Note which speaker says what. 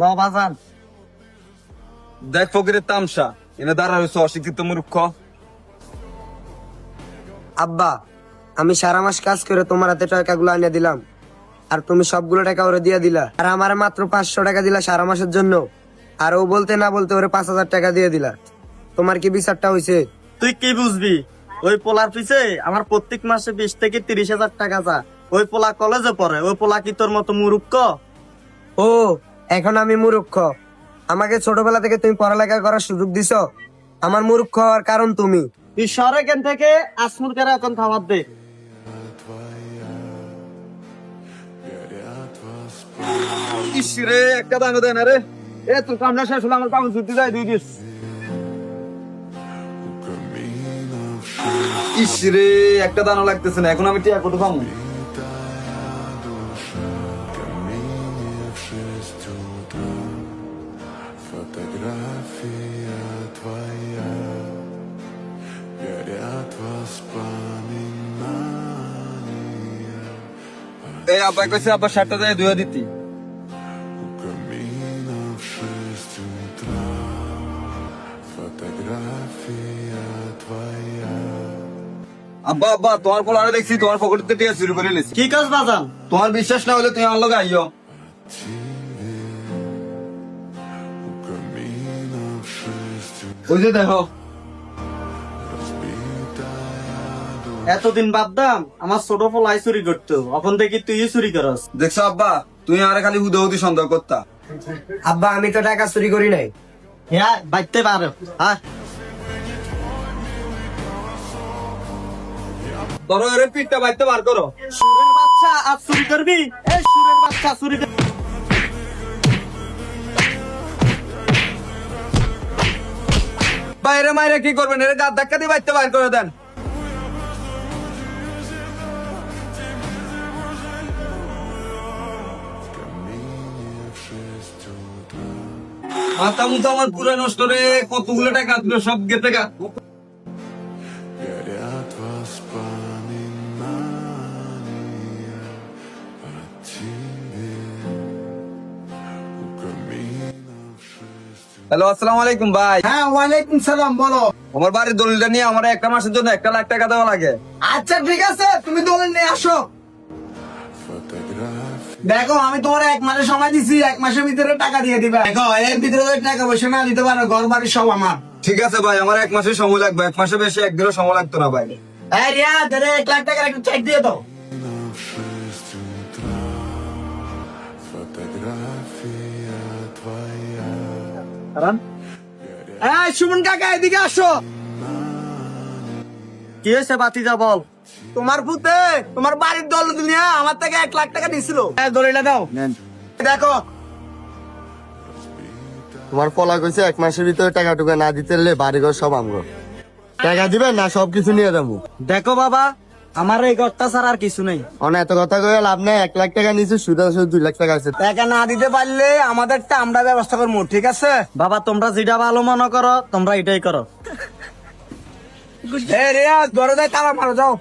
Speaker 1: ল বাজান।
Speaker 2: দেখ ফকিরের তামসা, এনে দাঁড়া রয়েছে অশিক্ষিত মূর্খ।
Speaker 1: আব্বা, আমি সারা মাস কাজ করে তোমার হাতে টাকাগুলো আনিয়ে দিলাম, আর তুমি সবগুলো টাকা ওরে দিয়ে দিলা, আর আমার মাত্র 500 টাকা দিলা সারা মাসের জন্য, আর ও বলতে না বলতে ওরে 5000 টাকা দিয়ে দিলা। তোমার কি বিচারটা হয়েছে?
Speaker 3: তুই কি বুঝবি? ওই পোলার পিছে আমার প্রত্যেক মাসে 20 থেকে 30,000 টাকা যা। ওই পোলা কলেজে পড়ে, ওই পোলা কি তোর মতো মূর্খ?
Speaker 1: ও, এখন আমি মূর্খ? আমাকে ছোটবেলা থেকে তুমি পড়ালেখা করার সুযোগ দিছো, আমার মূর্খ হওয়ার কারণ তুমি।
Speaker 3: তুই সরে কেন থেকে আসমুর করে এখন খাবার দে।
Speaker 2: ইস রে, একটা দানো দেন রে। এ তোর কামনা শেষ হলো, আমার কাম ছুটি যায় 2 দিন। ইস রে, একটা দানো লাগতেছে না, এখন আমি টিয়া কত পাবো?
Speaker 4: Фотография твоя, горят воспоминания.
Speaker 2: এই আব্বা কইছে আব্বা শার্টটা যায় ধুয়ে দিতি।
Speaker 4: У камина в 6 утра, фотография твоя.
Speaker 2: আব্বা আব্বা, তোমার পোলারে দেখছি তোমার পকেটে টিয়া চুরি করে নিয়েছি।
Speaker 3: কি কাজ বাজান?
Speaker 2: তোমার বিশ্বাস না হলে তুমি আমার লগে আইও।
Speaker 4: У камина в 6 утра,
Speaker 2: ওই যে দেখো।
Speaker 3: এতদিন বাদদাম আমার ছোট পোলাই চুরি করতো, এখন দেখি তুই চুরি করস।
Speaker 2: দেখছো আব্বা, তুমি আমার খালি হুদহুদি সন্দেহ করতা।
Speaker 1: আব্বা, আমি তো টাকা চুরি করি নাই।
Speaker 3: হ্যাঁ, বাইতে পারো। হ্যাঁ,
Speaker 2: ধরো এর পিঠটা বাইতে বার করো।
Speaker 3: সুরের বাচ্চা আজ চুরি করবি? এই সুরের বাচ্চা চুরি করবি?
Speaker 2: বাইরে মাইরে কি করবেন? এর গাছ ধাক্কা দিয়ে বাইতে বার করে দেন। মাথা মুথা আমার পুরো নষ্ট রে, কতগুলো টাকা দিল সব গেতে গা।
Speaker 4: горят воспоминания о тебе. У камина в 6 утра.
Speaker 2: হ্যালো, আসসালামু আলাইকুম ভাই।
Speaker 1: হ্যাঁ, ওয়ালাইকুম সালাম, বলো।
Speaker 2: আমার বাড়ির দলিলটা নিয়ে আমার একটা মাসের জন্য 1 লাখ টাকা দেওয়া লাগে।
Speaker 1: আচ্ছা ঠিক আছে, তুমি দলিল নিয়ে আসো।
Speaker 4: Фотография
Speaker 1: দেখো, আমি তোমার 1 মাসের সময় দিছি, 1 মাসের ভিতরে টাকা দিয়ে দিবা। দেখো, এর ভিতরে যদি টাকা পয়সা না দিতে পারো, ঘর বাড়ি সব আমার।
Speaker 2: ঠিক আছে ভাই, আমার 1 মাসের সময় লাগবে, 1 মাসে বেশি 1 দিনও সময় লাগতো না ভাই।
Speaker 1: এই রিয়া, ধরে 1 লাখ টাকার একটা চেক দিয়ে দাও।
Speaker 4: в 6 утра, фотография твоя.
Speaker 1: এই সুমন কাকা, এদিকে আসো।
Speaker 3: কি হয়েছে বাতিজা বল?
Speaker 1: তোমার পুতে তোমার বাড়ির দলিল নিয়ে আমার থেকে 1 লাখ টাকা নিছিল। দলিলটা দাও। দেখো,
Speaker 5: তোমার পলা কইছে 1 মাসের ভিতরে টাকা টুকা না দিতে পারলে বাড়িঘর সব আমগো। টাকা দিবেন না সবকিছু নিয়ে যাবো।
Speaker 3: দেখো বাবা, আমার এই ঘরটা ছাড়া আর কিছু নেই।
Speaker 5: অনেক এত কথা কয়ে লাভ নেই, 1 লাখ টাকা নিচে সুদ আছে 2 লাখ টাকা আছে।
Speaker 1: টাকা না দিতে পারলে আমাদেরটা আমরা ব্যবস্থা করবো, ঠিক আছে?
Speaker 3: বাবা, তোমরা যেটা ভালো মনে করো তোমরা এটাই করো।
Speaker 1: এই রিয়া, ঘরে যাই, তালা মারো, যাও।